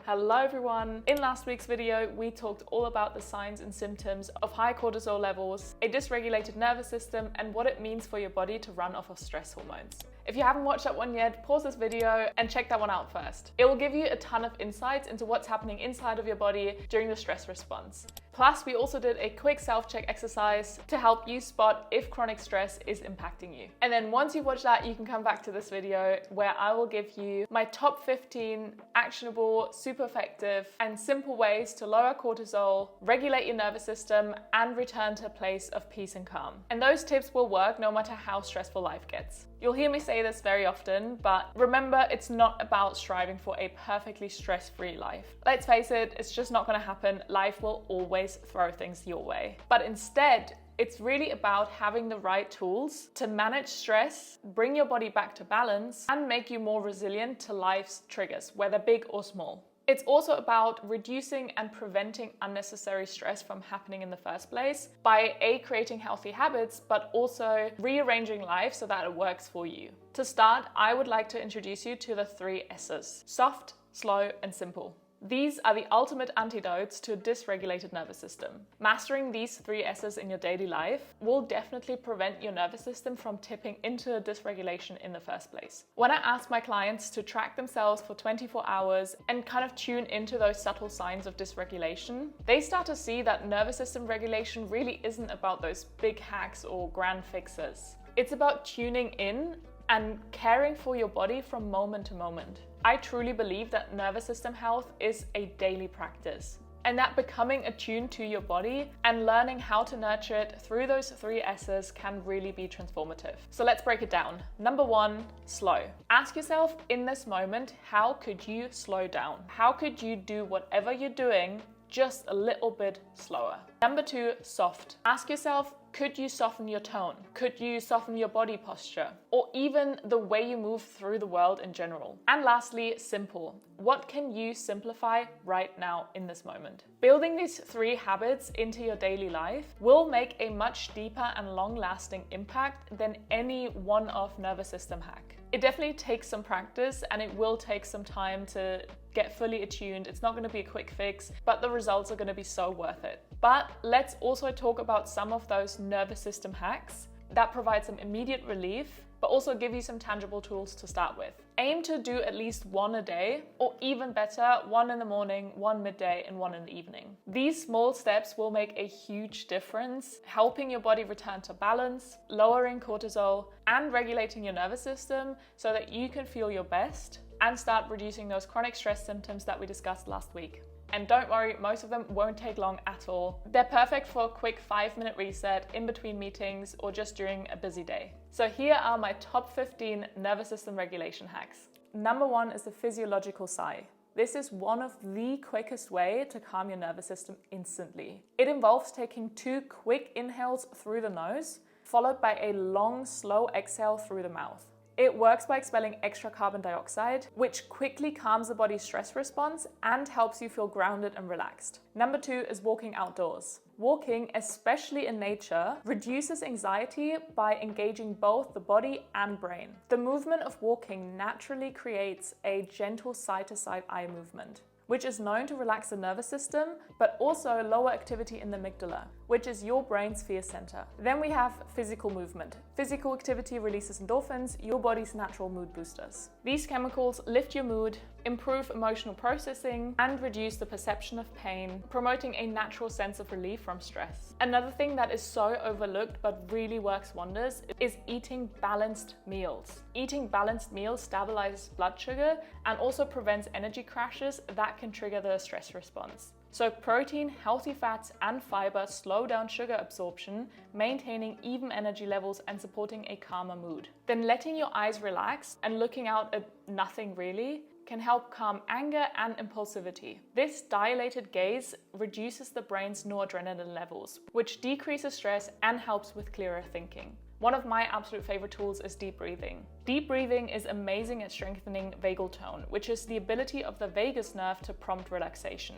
Hello everyone! In last week's video, we talked all about the signs and symptoms of high cortisol levels, a dysregulated nervous system, and what it means for your body to run off of stress hormones. If you haven't watched that one yet, pause this video and check that one out first. It will give you a ton of insights into what's happening inside of your body during the stress response. Plus, we also did a quick self-check exercise to help you spot if chronic stress is impacting you. And then once you've watched that, you can come back to this video where I will give you my top 15 actionable, super effective, and simple ways to lower cortisol, regulate your nervous system, and return to a place of peace and calm. And those tips will work no matter how stressful life gets. You'll hear me say this very often, but remember, it's not about striving for a perfectly stress-free life. Let's face it, it's just not going to happen. Life will always throw things your way. But instead, it's really about having the right tools to manage stress, bring your body back to balance, and make you more resilient to life's triggers, whether big or small. It's also about reducing and preventing unnecessary stress from happening in the first place by creating healthy habits, but also rearranging life so that it works for you. To start, I would like to introduce you to the 3 S's: soft, slow, and simple. These are the ultimate antidotes to a dysregulated nervous system. Mastering these 3 S's in your daily life will definitely prevent your nervous system from tipping into a dysregulation in the first place. When I ask my clients to track themselves for 24 hours and kind of tune into those subtle signs of dysregulation, they start to see that nervous system regulation really isn't about those big hacks or grand fixes. It's about tuning in and caring for your body from moment to moment. I truly believe that nervous system health is a daily practice, and that becoming attuned to your body and learning how to nurture it through those 3 S's can really be transformative. So let's break it down. Number 1, slow. Ask yourself in this moment, how could you slow down? How could you do whatever you're doing just a little bit slower? Number 2, soft. Ask yourself, could you soften your tone? Could you soften your body posture? Or even the way you move through the world in general? And lastly, simple. What can you simplify right now in this moment? Building these 3 habits into your daily life will make a much deeper and long-lasting impact than any one-off nervous system hack. It definitely takes some practice and it will take some time to get fully attuned. It's not going to be a quick fix, but the results are going to be so worth it. But let's also talk about some of those nervous system hacks that provide some immediate relief, but also give you some tangible tools to start with. Aim to do at least 1 a day, or even better, 1 in the morning, 1 midday, and 1 in the evening. These small steps will make a huge difference, helping your body return to balance, lowering cortisol, and regulating your nervous system so that you can feel your best and start reducing those chronic stress symptoms that we discussed last week. And don't worry, most of them won't take long at all. They're perfect for a quick 5-minute reset in between meetings or just during a busy day. So here are my top 15 nervous system regulation hacks. Number 1 is the physiological sigh. This is one of the quickest ways to calm your nervous system instantly. It involves taking 2 quick inhales through the nose, followed by a long, slow exhale through the mouth. It works by expelling extra carbon dioxide, which quickly calms the body's stress response and helps you feel grounded and relaxed. Number 2 is walking outdoors. Walking, especially in nature, reduces anxiety by engaging both the body and brain. The movement of walking naturally creates a gentle side-to-side eye movement, which is known to relax the nervous system, but also lower activity in the amygdala, which is your brain's fear center. Then we have physical movement. Physical activity releases endorphins, your body's natural mood boosters. These chemicals lift your mood, improve emotional processing, and reduce the perception of pain, promoting a natural sense of relief from stress. Another thing that is so overlooked but really works wonders is eating balanced meals. Eating balanced meals stabilizes blood sugar and also prevents energy crashes that can trigger the stress response. So protein, healthy fats, and fiber slow down sugar absorption, maintaining even energy levels and supporting a calmer mood. Then letting your eyes relax and looking out at nothing really can help calm anger and impulsivity. This dilated gaze reduces the brain's noradrenaline levels, which decreases stress and helps with clearer thinking. One of my absolute favorite tools is deep breathing. Deep breathing is amazing at strengthening vagal tone, which is the ability of the vagus nerve to prompt relaxation.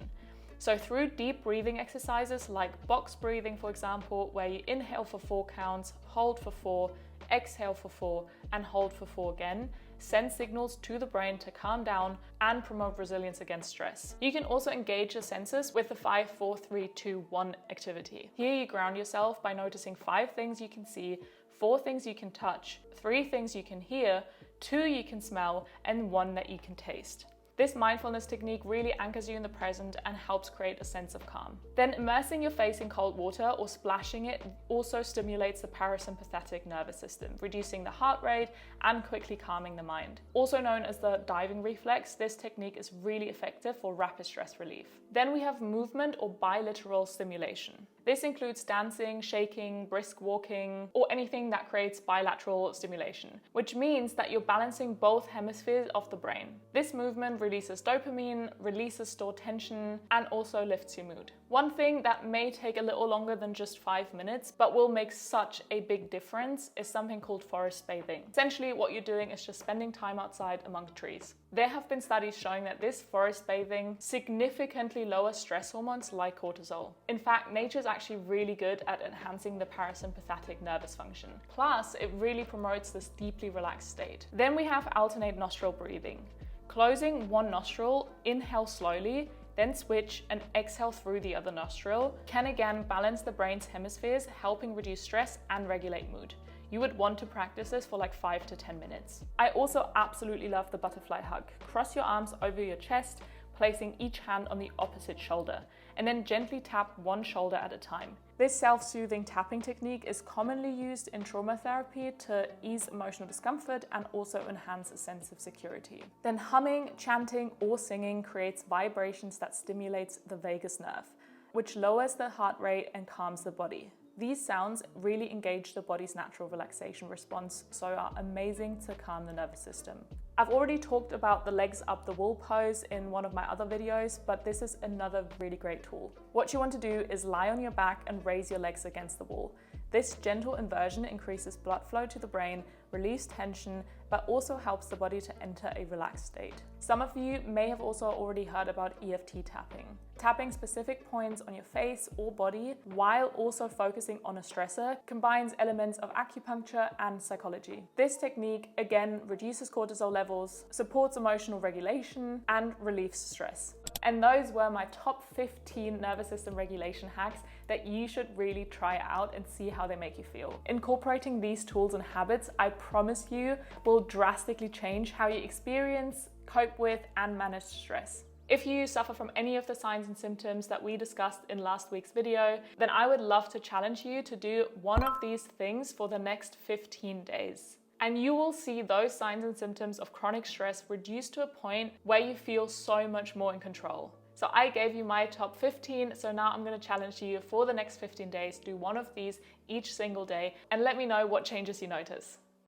So through deep breathing exercises like box breathing, for example, where you inhale for 4 counts, hold for 4, exhale for 4, and hold for 4 again, send signals to the brain to calm down and promote resilience against stress. You can also engage your senses with the 5, 4, 3, 2, 1 activity. Here you ground yourself by noticing 5 things you can see, 4 things you can touch, 3 things you can hear, 2 you can smell, and 1 that you can taste. This mindfulness technique really anchors you in the present and helps create a sense of calm. Then immersing your face in cold water or splashing it also stimulates the parasympathetic nervous system, reducing the heart rate and quickly calming the mind. Also known as the diving reflex, this technique is really effective for rapid stress relief. Then we have movement or bilateral stimulation. This includes dancing, shaking, brisk walking, or anything that creates bilateral stimulation, which means that you're balancing both hemispheres of the brain. This movement releases dopamine, releases stored tension, and also lifts your mood. One thing that may take a little longer than just 5 minutes, but will make such a big difference, is something called forest bathing. Essentially, what you're doing is just spending time outside among trees. There have been studies showing that this forest bathing significantly lowers stress hormones like cortisol. In fact, nature is actually really good at enhancing the parasympathetic nervous function. Plus, it really promotes this deeply relaxed state. Then we have alternate nostril breathing. Closing one nostril, inhale slowly, then switch and exhale through the other nostril can again balance the brain's hemispheres, helping reduce stress and regulate mood. You would want to practice this for like 5 to 10 minutes. I also absolutely love the butterfly hug. Cross your arms over your chest, placing each hand on the opposite shoulder, and then gently tap one shoulder at a time. This self-soothing tapping technique is commonly used in trauma therapy to ease emotional discomfort and also enhance a sense of security. Then humming, chanting, or singing creates vibrations that stimulates the vagus nerve, which lowers the heart rate and calms the body. These sounds really engage the body's natural relaxation response, so are amazing to calm the nervous system. I've already talked about the legs up the wall pose in one of my other videos, but this is another really great tool. What you want to do is lie on your back and raise your legs against the wall. This gentle inversion increases blood flow to the brain, relieves tension, but also helps the body to enter a relaxed state. Some of you may have also already heard about EFT tapping. Tapping specific points on your face or body while also focusing on a stressor combines elements of acupuncture and psychology. This technique again reduces cortisol levels, supports emotional regulation, and relieves stress. And those were my top 15 nervous system regulation hacks that you should really try out and see how they make you feel. Incorporating these tools and habits, I promise you, will drastically change how you experience, cope with, and manage stress. If you suffer from any of the signs and symptoms that we discussed in last week's video, then I would love to challenge you to do one of these things for the next 15 days. And you will see those signs and symptoms of chronic stress reduced to a point where you feel so much more in control. So I gave you my top 15, so now I'm going to challenge you for the next 15 days, do one of these each single day, and let me know what changes you notice.